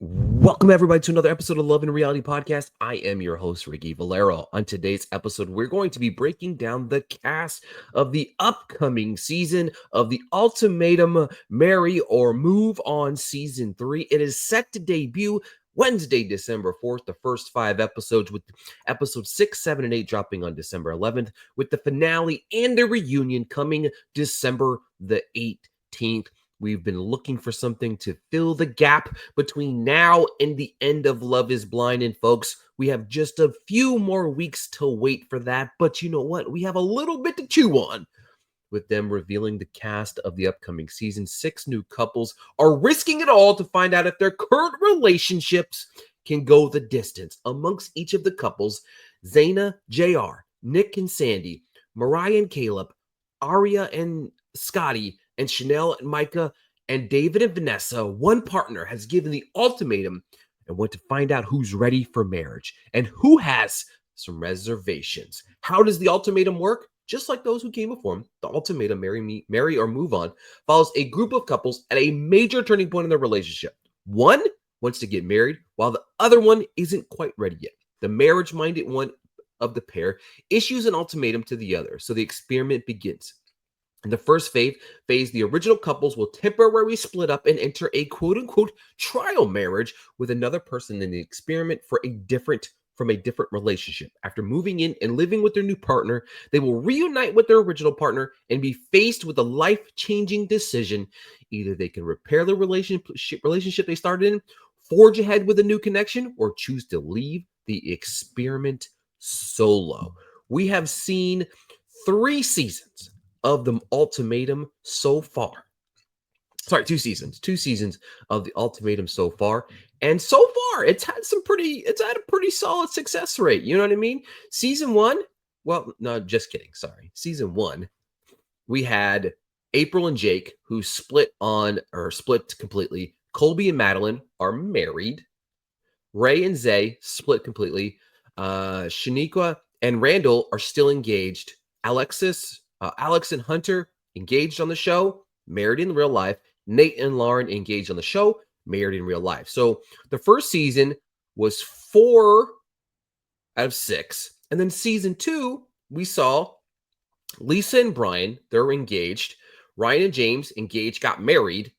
Welcome, everybody, to another episode of Love and Reality Podcast. I am your host, Ricky Valero. On today's episode, we're going to be breaking down the cast of the upcoming season of the Ultimatum Marry or Move On Season 3. It is set to debut Wednesday, December 4th, the first 5 episodes, with episodes 6, 7, and 8 dropping on December 11th, with the finale and the reunion coming December the 18th. We've been looking for something to fill the gap between now and the end of Love is Blind. And folks, we have just a few more weeks to wait for that. But you know what? We have a little bit to chew on with them revealing the cast of the upcoming season. 6 new couples are risking it all to find out if their current relationships can go the distance. Amongst each of the couples, Zaina, JR, Nick and Sandy, Mariah and Caleb, Aria and Scotty, and Chanel and Micah, and David and Vanessa, one partner has given the ultimatum and want to find out who's ready for marriage and who has some reservations. How does the ultimatum work? Just like those who came before him, the ultimatum, marry or move on, follows a group of couples at a major turning point in their relationship. One wants to get married, while the other one isn't quite ready yet. The marriage-minded one of the pair issues an ultimatum to the other, so the experiment begins. In the first phase, the original couples will temporarily split up and enter a quote-unquote trial marriage with another person in the experiment from a different relationship. After moving in and living with their new partner, they will reunite with their original partner and be faced with a life-changing decision. Either they can repair the relationship they started in, forge ahead with a new connection, or choose to leave the experiment solo. We have seen 3 seasons of the ultimatum so far. Sorry, 2 seasons. 2 seasons of the ultimatum so far. And so far, it's had a pretty solid success rate. You know what I mean? Season 1, well, no, just kidding. Sorry. Season 1, we had April and Jake, who split completely. Colby and Madeline are married. Ray and Zay split completely. Shaniqua and Randall are still engaged. Alex and Hunter engaged on the show, married in real life. Nate and Lauren engaged on the show, married in real life. So the first season was 4 out of 6. And then season 2, we saw Lisa and Brian, they're engaged. Ryan and James engaged, got married.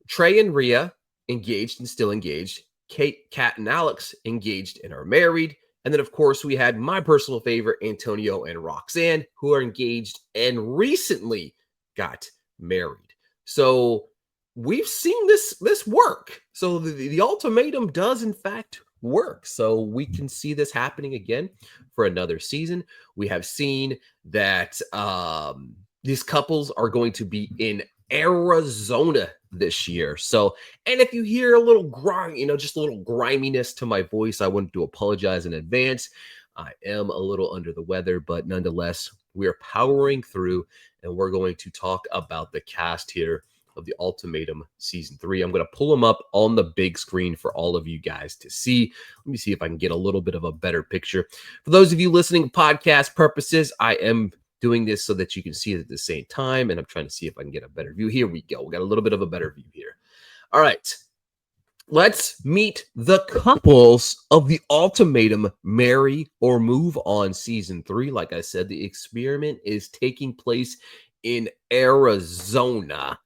Trey and Rhea engaged and still engaged. Kate, Kat, and Alex engaged and are married. And then, of course, we had my personal favorite, Antonio and Roxanne, who are engaged and recently got married. So we've seen this work. So the ultimatum does, in fact, work. So we can see this happening again for another season. We have seen that these couples are going to be in Arizona this year. So, and if you hear a little just a little griminess to my voice, I want to apologize in advance. I am a little under the weather, but nonetheless, we are powering through, and we're going to talk about the cast here of the Ultimatum Season 3. I'm going to pull them up on the big screen for all of you guys to see. Let me see if I can get a little bit of a better picture. For those of you listening podcast purposes, I am doing this so that you can see it at the same time, and I'm trying to see if I can get a better view. Here we go. We got a little bit of a better view here. All right. Let's meet the couples of the Ultimatum Marry or Move On Season 3. Like I said, the experiment is taking place in Arizona.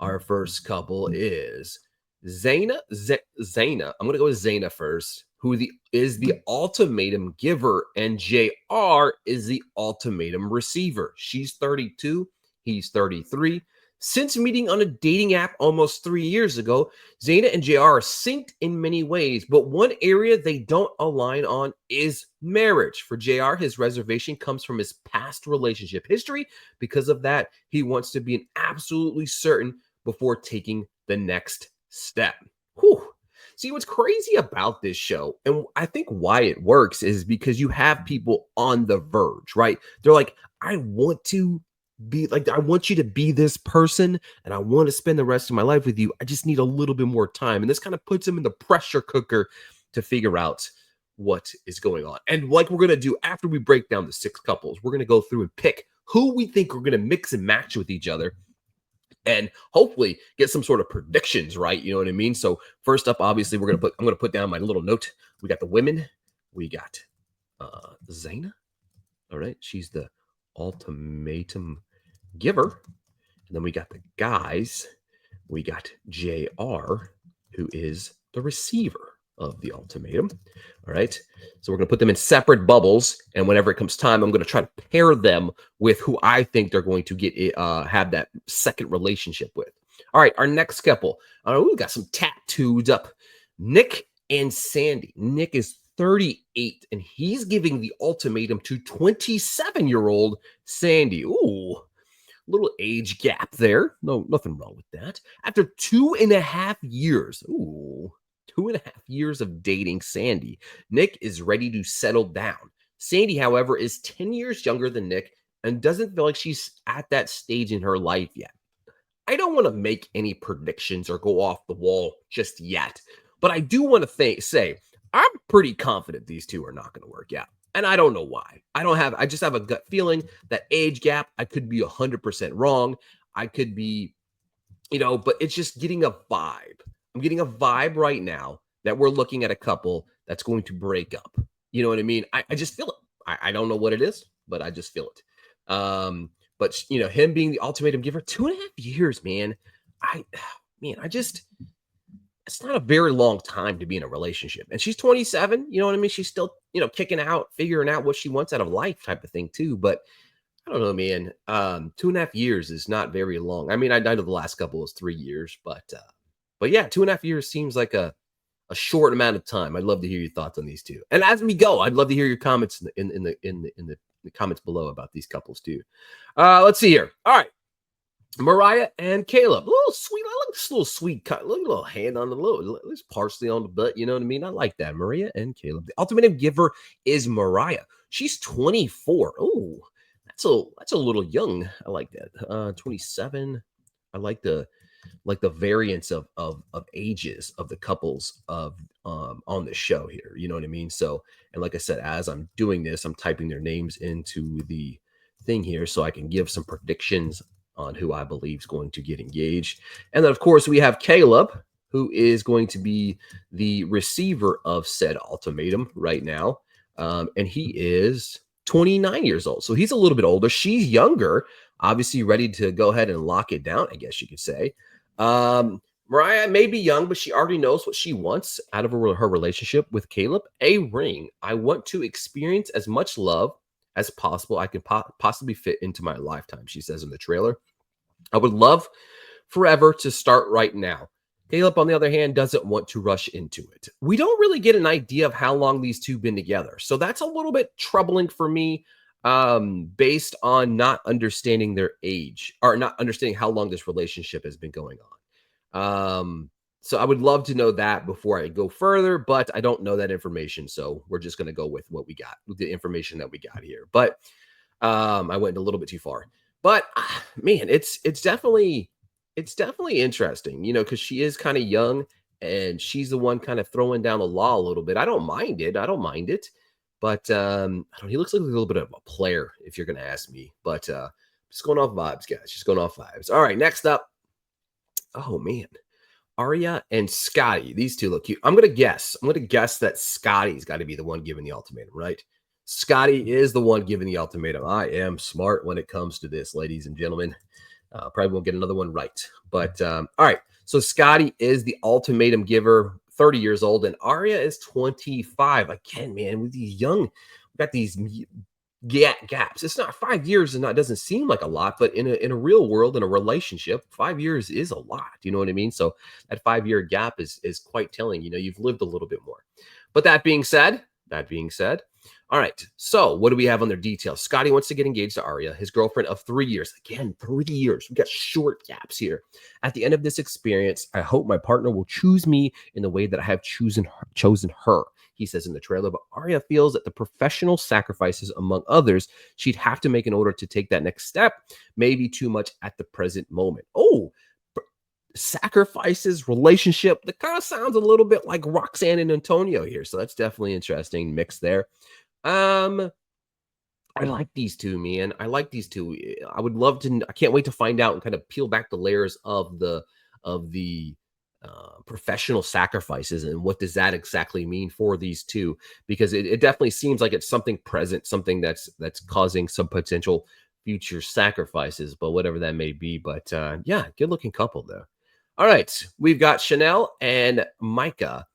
Our first couple is Zaina. I'm going to go with Zaina first, who is the ultimatum giver, and JR is the ultimatum receiver. She's 32. He's 33. Since meeting on a dating app almost 3 years ago, Zaina and JR are synced in many ways, but one area they don't align on is marriage. For JR, his reservation comes from his past relationship history. Because of that, he wants to be absolutely certain before taking the next step. Whew. See, what's crazy about this show, and I think why it works, is because you have people on the verge, right? They're like, I want you to be this person, and I want to spend the rest of my life with you. I just need a little bit more time. And this kind of puts them in the pressure cooker to figure out what is going on. And like we're going to do after we break down the 6 couples, we're going to go through and pick who we think are going to mix and match with each other and hopefully get some sort of predictions right. You know what I mean? So first up, obviously, I'm gonna put down my little note. We got the women. We got Zaina. All right, she's the ultimatum giver. And then we got the guys. We got JR, who is the receiver of the ultimatum. All right. So we're going to put them in separate bubbles. And whenever it comes time, I'm going to try to pair them with who I think they're going to get have that second relationship with. All right. Our next couple. We got some tattoos up. Nick and Sandy. Nick is 38 and he's giving the ultimatum to 27-year-old Sandy. Ooh, little age gap there. No, nothing wrong with that. After 2.5 years, 2.5 years of dating Sandy, Nick is ready to settle down. Sandy, however, is 10 years younger than Nick and doesn't feel like she's at that stage in her life yet. I don't want to make any predictions or go off the wall just yet, but I do want to say I'm pretty confident these two are not going to work out. And I don't know why. I just have a gut feeling that age gap, I could be 100% wrong. I could be, but it's just getting a vibe. I'm getting a vibe right now that we're looking at a couple that's going to break up. You know what I mean? I just feel it. I don't know what it is, but I just feel it. But him being the ultimatum giver, 2.5 years, man. It's not a very long time to be in a relationship. And she's 27, you know what I mean? She's still, kicking out, figuring out what she wants out of life type of thing too. But I don't know, man. 2.5 years is not very long. I mean, I know the last couple was 3 years, but yeah, 2.5 years seems like a short amount of time. I'd love to hear your thoughts on these two. And as we go, I'd love to hear your comments in the comments below about these couples too. Let's see here. All right. Mariah and Caleb. A little sweet. I like this little sweet cut. Look, a little hand on the little, this parsley on the butt. You know what I mean? I like that. Mariah and Caleb. The ultimate giver is Mariah. She's 24. Oh, that's a little young. I like that. 27. I like the variance of ages of the couples of on the show here. You know what I mean? So, and like I said, as I'm doing this, I'm typing their names into the thing here so I can give some predictions on who I believe is going to get engaged. And then, of course, we have Caleb, who is going to be the receiver of said ultimatum right now. And he is 29 years old. So he's a little bit older. She's younger, obviously ready to go ahead and lock it down, I guess you could say. Mariah may be young, but she already knows what she wants out of her relationship with Caleb. A ring. I want to experience as much love as possible I can possibly fit into my lifetime, she says in the trailer. I would love forever to start right now. Caleb, on the other hand, doesn't want to rush into it. We don't really get an idea of how long these two been together. So that's a little bit troubling for me, based on not understanding their age or not understanding how long this relationship has been going on. So I would love to know that before I go further, but I don't know that information. So we're just going to go with what we got, with the information that we got here. But I went a little bit too far. But man, it's definitely interesting, because she is kind of young and she's the one kind of throwing down the law a little bit. I don't mind it. But he looks like a little bit of a player, if you're going to ask me. But just going off vibes, guys. Just going off vibes. All right, next up. Oh man. Arya and Scotty. These two look cute. I'm going to guess that Scotty's got to be the one giving the ultimatum, right? Scotty is the one giving the ultimatum. I am smart when it comes to this, ladies and gentlemen. Probably won't get another one right. But all right. So Scotty is the ultimatum giver, 30 years old, and Arya is 25. Again, man, with these young, we got these gaps. It's not 5 years, and it doesn't seem like a lot, but in a real world, in a relationship, 5 years is a lot. You know what I mean? So that 5-year gap is quite telling. You've lived a little bit more. But that being said, all right. So what do we have on their details? Scotty wants to get engaged to Arya, his girlfriend of 3 years. Again, 3 years. We got short gaps here. At the end of this experience, I hope my partner will choose me in the way that I have chosen her. He says in the trailer, but Arya feels that the professional sacrifices, among others, she'd have to make in order to take that next step may be too much at the present moment. Oh, sacrifices, relationship. That kind of sounds a little bit like Roxanne and Antonio here. So that's definitely interesting mix there. I like these two, man. I like these two. I would love to. I can't wait to find out and kind of peel back the layers of the professional sacrifices and what does that exactly mean for these two? Because it definitely seems like it's something present, something that's causing some potential future sacrifices, but whatever that may be. But yeah, good looking couple though. All right, we've got Chanel and Micah.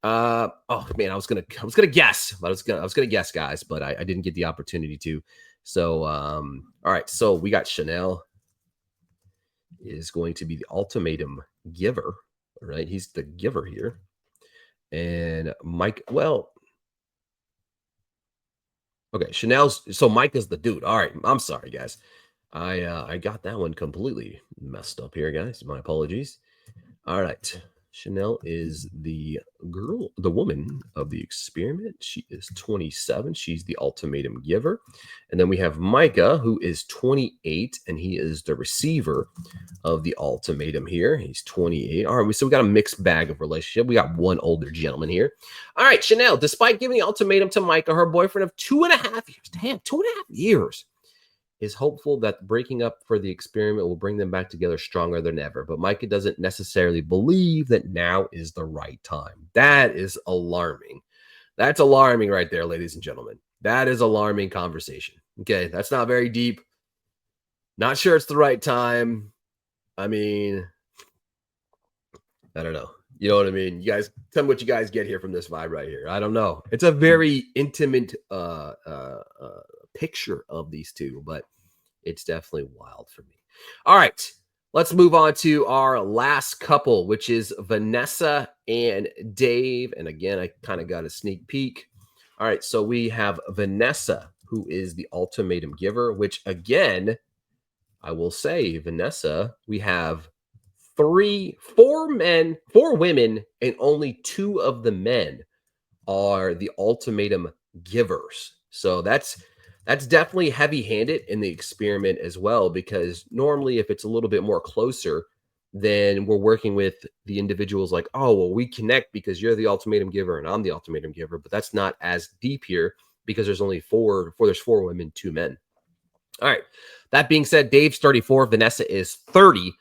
Oh man, I was gonna guess, but I was gonna guess, guys, but I didn't get the opportunity to. So, all right, so we got Chanel is going to be the ultimatum giver, right? He's the giver here, and Mike. Well, okay, Chanel's. So Mike is the dude. All right, I'm sorry, guys. I got that one completely messed up here, guys. My apologies. All right. Chanel is the woman of the experiment. She is 27. She's the ultimatum giver. And then we have Micah, who is 28, and he is the receiver of the ultimatum here. He's 28. All right, so we got a mixed bag of relationship. We got one older gentleman here. All right, Chanel, despite giving the ultimatum to Micah, her boyfriend of 2.5 years, damn, 2.5 years, is hopeful that breaking up for the experiment will bring them back together stronger than ever. But Micah doesn't necessarily believe that now is the right time. That is alarming. That's alarming right there, ladies and gentlemen. That is alarming conversation. Okay, that's not very deep. Not sure it's the right time. I mean, I don't know. You know what I mean? You guys tell me what you guys get here from this vibe right here. I don't know. It's a very intimate picture of these two, but it's definitely wild for me. All right, let's move on to our last couple, which is Vanessa and Dave. And again, I kind of got a sneak peek. All right, so we have Vanessa, who is the ultimatum giver, which again, I will say, Vanessa, we have four women, and only two of the men are the ultimatum givers. So that's definitely heavy-handed in the experiment as well, because normally if it's a little bit more closer, then we're working with the individuals like, oh, well, we connect because you're the ultimatum giver and I'm the ultimatum giver, but that's not as deep here because there's only there's four women, two men. All right. That being said, Dave's 34, Vanessa is 30.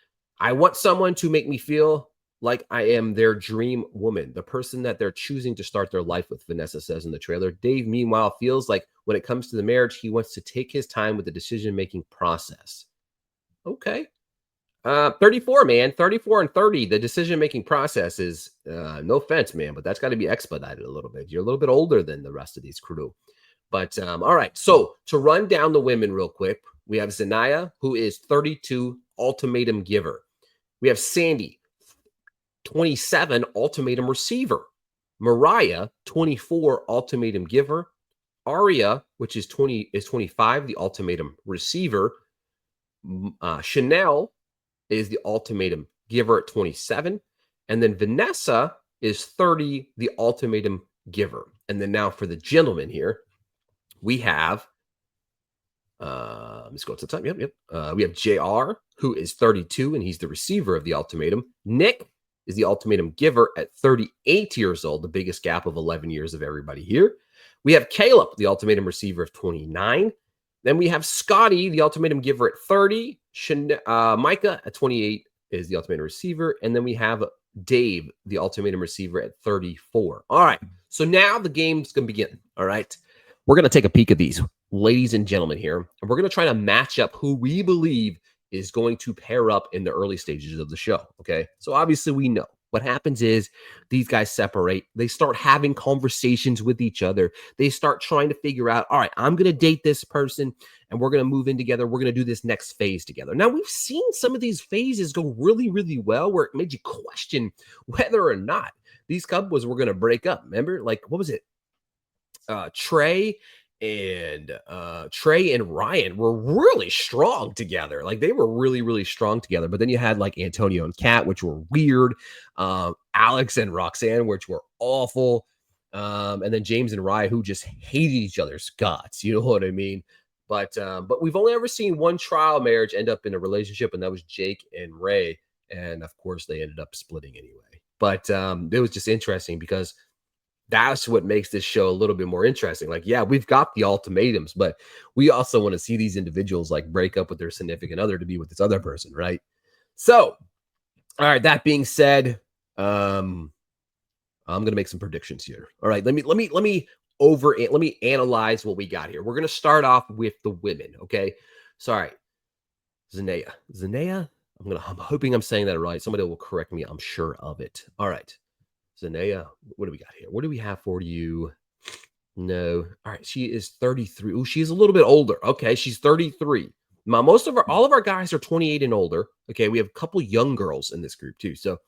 I want someone to make me feel like I am their dream woman, the person that they're choosing to start their life with, Vanessa says in the trailer. Dave, meanwhile, feels like when it comes to the marriage, he wants to take his time with the decision-making process. Okay. 34, man. 34 and 30. The decision-making process is, no offense, man, but that's got to be expedited a little bit. You're a little bit older than the rest of these crew. But all right. So to run down the women real quick, we have Zanaya, who is 32, ultimatum giver. We have Sandy, 27, ultimatum receiver. Mariah, 24, ultimatum giver. Aria, which is 25, the ultimatum receiver. Chanel is the ultimatum giver at 27. And then Vanessa is 30, the ultimatum giver. And then now for the gentleman here, we have let's go to the top. Yep. We have JR, who is 32, and he's the receiver of the ultimatum. Nick is the ultimatum giver at 38 years old, the biggest gap of 11 years of everybody here. We have Caleb, the ultimatum receiver of 29. Then we have Scotty, the ultimatum giver at 30. Micah at 28 is the ultimatum receiver. And then we have Dave, the ultimatum receiver at 34. All right. So now the game's going to begin. All right. We're going to take a peek at these, ladies and gentlemen, here. And we're going to try to match up who we believe is going to pair up in the early stages of the show. Okay. So obviously we know what happens is these guys separate. They start having conversations with each other. They start trying to figure out, all right, I'm going to date this person and we're going to move in together. We're going to do this next phase together. Now, we've seen some of these phases go really, really well where it made you question whether or not these couples were going to break up. Remember, like, what was it? Trey and Ryan were really strong together. Like they were really, really strong together. But then you had like Antonio and Kat, which were weird. Alex and Roxanne, which were awful. And then James and Rye, who just hated each other's guts. You know what I mean? But we've only ever seen one trial marriage end up in a relationship, and that was Jake and Ray. And of course, they ended up splitting anyway. But it was just interesting because that's what makes this show a little bit more interesting. Like, yeah, we've got the ultimatums, but we also want to see these individuals like break up with their significant other to be with this other person, right? So, all right, that being said, I'm gonna make some predictions here. All right, let me analyze what we got here. We're gonna start off with the women, okay? Sorry, Zanea. I'm hoping I'm saying that right. Somebody will correct me. I'm sure of it. All right, Zanea. What do we got here? What do we have for you? No. All right, she is 33. Oh, she's a little bit older. Okay, she's 33. Most of all of our guys are 28 and older. Okay, we have a couple young girls in this group too. So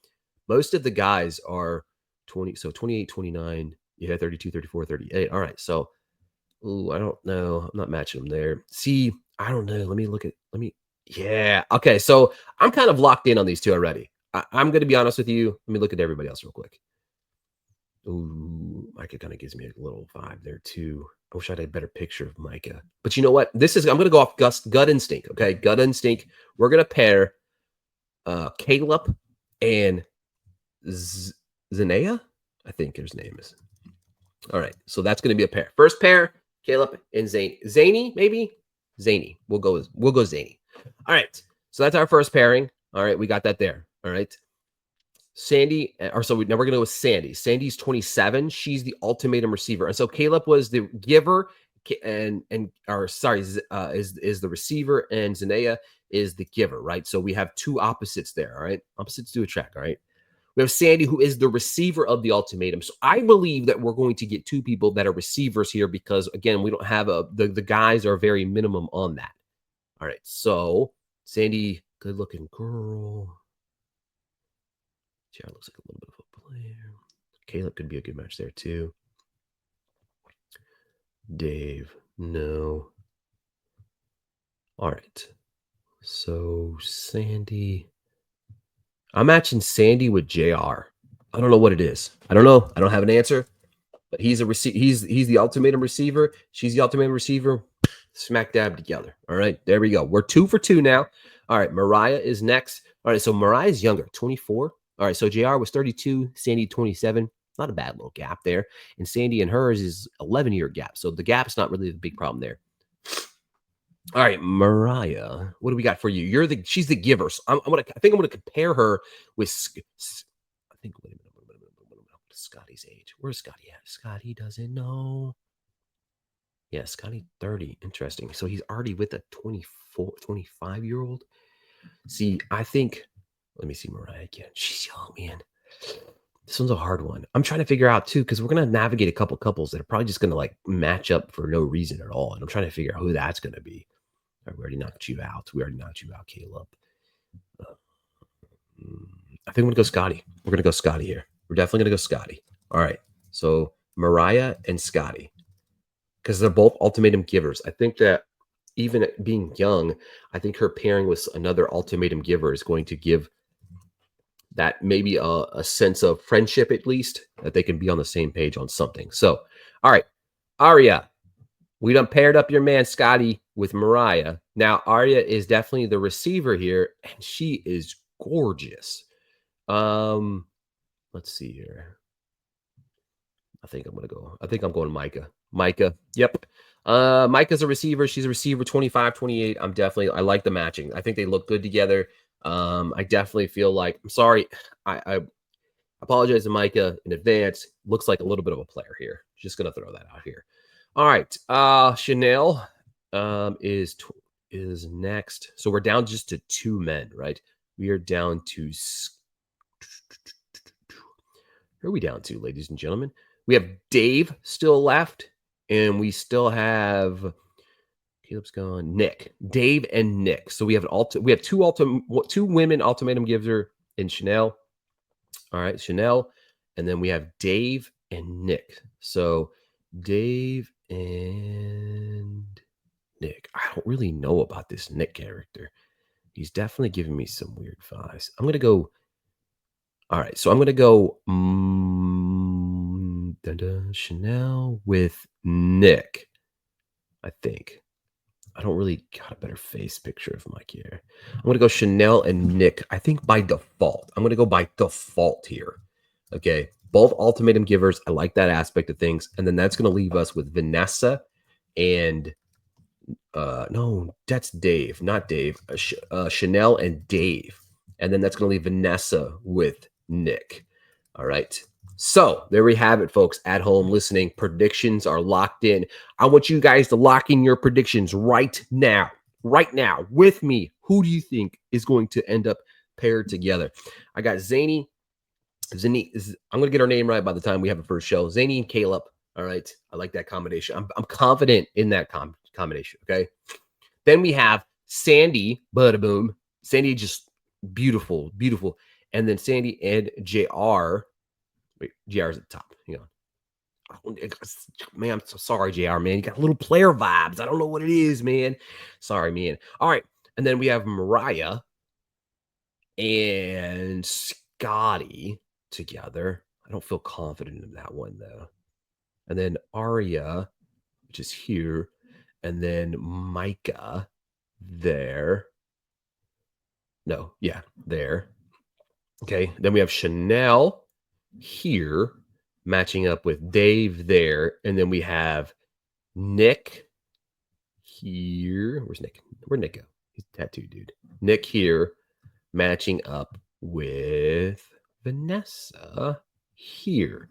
most of the guys are 20, so 28, 29, yeah, 32, 34, 38. All right. So, I don't know. I'm not matching them there. See, I don't know. Yeah. Okay. So I'm kind of locked in on these two already. I'm going to be honest with you. Let me look at everybody else real quick. Ooh, Micah kind of gives me a little vibe there too. I wish I had a better picture of Micah. But you know what? I'm going to go off gut instinct. Okay. Gut instinct. We're going to pair Caleb and Zanea, I think his name is. All right, so that's going to be a pair. First pair, Caleb and Zany. Zany, maybe Zany. We'll go Zany. All right, so that's our first pairing. All right, we got that there. All right, Sandy, now we're going to go with Sandy. Sandy's 27. She's the ultimatum receiver, and so Caleb was the giver, is the receiver, and Zanea is the giver. Right, so we have two opposites there. All right, opposites do attract. All right. We have Sandy, who is the receiver of the ultimatum. So I believe that we're going to get two people that are receivers here because, again, we don't have the guys are very minimum on that. All right. So Sandy, good looking girl. Jared looks like a little bit of a player. Caleb could be a good match there too. Dave, no. All right. So Sandy. I'm matching Sandy with JR. I don't know what it is. I don't know. I don't have an answer. But he's the ultimatum receiver. She's the ultimatum receiver. Smack dab together. All right. There we go. We're 2 for 2 now. All right. Mariah is next. All right. So Mariah's younger, 24. All right. So JR was 32, Sandy 27. Not a bad little gap there. And Sandy and hers is 11-year gap. So the gap's not really the big problem there. All right, Mariah, what do we got for you? She's the giver. So I think I'm gonna compare her with. I think wait a minute. Scotty's age. Where's Scotty at? Scotty doesn't know. Yeah, Scotty 30. Interesting. So he's already with a 25-year-old. See, I think. Let me see Mariah again. She's young, man. This one's a hard one. I'm trying to figure out too because we're gonna navigate a couple couples that are probably just gonna like match up for no reason at all, and I'm trying to figure out who that's gonna be. Right, we already knocked you out. Caleb. I think I'm gonna go Scotty. We're gonna go Scotty here. We're definitely gonna go Scotty. All right. So Mariah and Scotty, because they're both ultimatum givers. I think that even being young, I think her pairing with another ultimatum giver is going to give that maybe a sense of friendship, at least, that they can be on the same page on something. So, all right, Aria, we done paired up your man Scotty with Mariah. Now, Aria is definitely the receiver here, and she is gorgeous. Let's see here. I think I'm going Micah. Micah. Yep. Micah's a receiver. She's a receiver 25, 28. I like the matching. I think they look good together. I definitely feel like I'm sorry. I apologize to Micah in advance. Looks like a little bit of a player here. Just gonna throw that out here. All right. Chanel is next. So we're down just to 2 men, right? We are down to who are we down to, ladies and gentlemen? We have Dave still left, and we still have Caleb's gone. Nick, Dave, and Nick. So we have two women ultimatum giver in Chanel. All right, Chanel, and then we have Dave and Nick. So Dave and Nick. I don't really know about this Nick character. He's definitely giving me some weird vibes. I'm gonna go. All right, so I'm gonna go Chanel with Nick. I think. I don't really got a better face picture of Mike here. I'm going to go Chanel and Nick. I think by default. I'm going to go by default here. Okay. both ultimatum givers. I like that aspect of things. And then that's going to leave us with Vanessa and no, that's Dave, not Dave. Chanel and Dave. And then that's going to leave Vanessa with Nick. All right. So there we have it, folks, at home listening. Predictions are locked in. I want you guys to lock in your predictions right now with me. Who do you think is going to end up paired together? I got Zany. I'm going to get her name right by the time we have a first show. Zany and Caleb. All right. I like that combination. I'm confident in that combination. Okay. Then we have Sandy, bada boom. Sandy, just beautiful, beautiful. And then Sandy and JR. Wait, JR's at the top. Hang on. Man, I'm so sorry, JR, man. You got little player vibes. I don't know what it is, man. Sorry, man. All right. And then we have Mariah and Scotty together. I don't feel confident in that one, though. And then Aria, which is here. And then Micah there. No, yeah, there. Okay. Then we have Chanel here matching up with Dave there. And then we have Nick here. Where's Nick? Where'd Nick go? He's a tattoo dude. Nick here matching up with Vanessa here.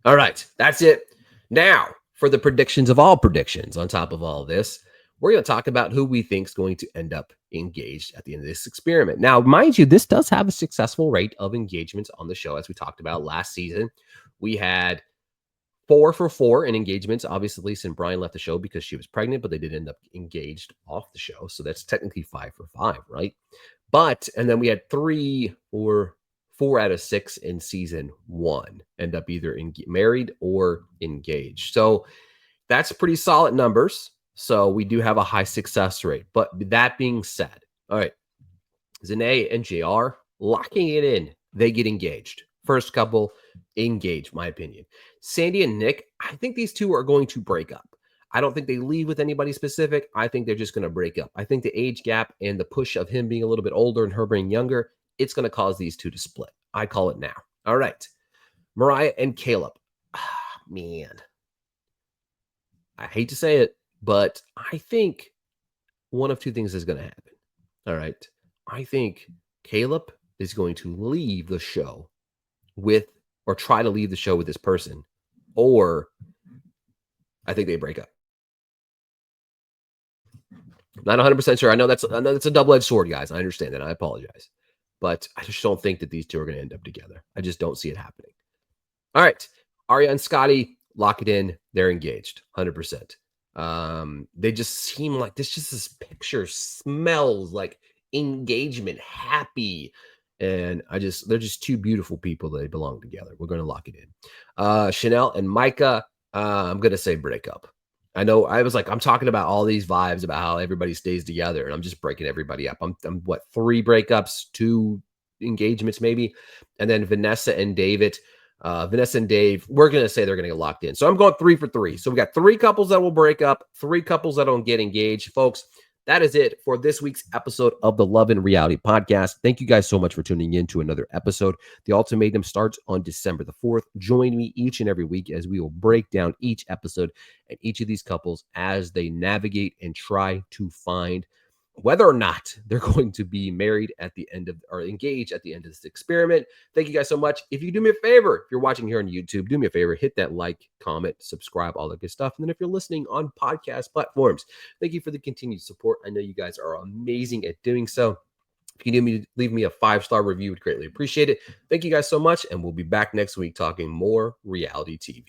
All right. That's it. Now, for the predictions of all predictions, on top of all this, we're going to talk about who we think is going to end up engaged at the end of this experiment. Now, mind you, this does have a successful rate of engagements on the show, as we talked about last season. We had 4 for 4 in engagements. Obviously, Lisa and Brian left the show because she was pregnant, but they did end up engaged off the show. So that's technically 5 for 5, right? But, and then we had 3 or 4 out of 6 in season 1 end up either married or engaged. So that's pretty solid numbers. So we do have a high success rate. But that being said, all right, Zane and JR locking it in. They get engaged. First couple engaged, my opinion. Sandy and Nick, I think these two are going to break up. I don't think they leave with anybody specific. I think they're just going to break up. I think the age gap and the push of him being a little bit older and her being younger, it's going to cause these two to split. I call it now. All right. Mariah and Caleb. Man. I hate to say it, but I think one of two things is going to happen. All right. I think Caleb is going to leave the show with, or try to leave the show with this person, or I think they break up. Not 100% sure. I know that's a double-edged sword, guys. I understand that. I apologize. But I just don't think that these two are going to end up together. I just don't see it happening. All right. Aria and Scotty, lock it in. They're engaged, 100%. They just seem like this picture smells like engagement, happy. And they're just two beautiful people. They belong together. We're going to lock it in. Chanel and Micah, I'm going to say break up. I know I'm talking about all these vibes about how everybody stays together, and I'm just breaking everybody up. I'm what, 3 breakups, 2 engagements maybe. And then Vanessa and David, Vanessa and Dave, we're going to say they're going to get locked in. So I'm going 3 for 3. So we got 3 couples that will break up, 3 couples that don't get engaged. Folks, that is it for this week's episode of the Love and Reality Podcast. Thank you guys so much for tuning in to another episode. The Ultimatum starts on December the 4th. Join me each and every week as we will break down each episode and each of these couples as they navigate and try to find whether or not they're going to be married at the end of, or engaged at the end of this experiment. Thank you guys so much. If you do me a favor, if you're watching here on YouTube, do me a favor, hit that like, comment, subscribe, all that good stuff. And then if you're listening on podcast platforms, thank you for the continued support. I know you guys are amazing at doing so. If you do leave me a 5-star review, would greatly appreciate it. Thank you guys so much. And we'll be back next week talking more reality TV.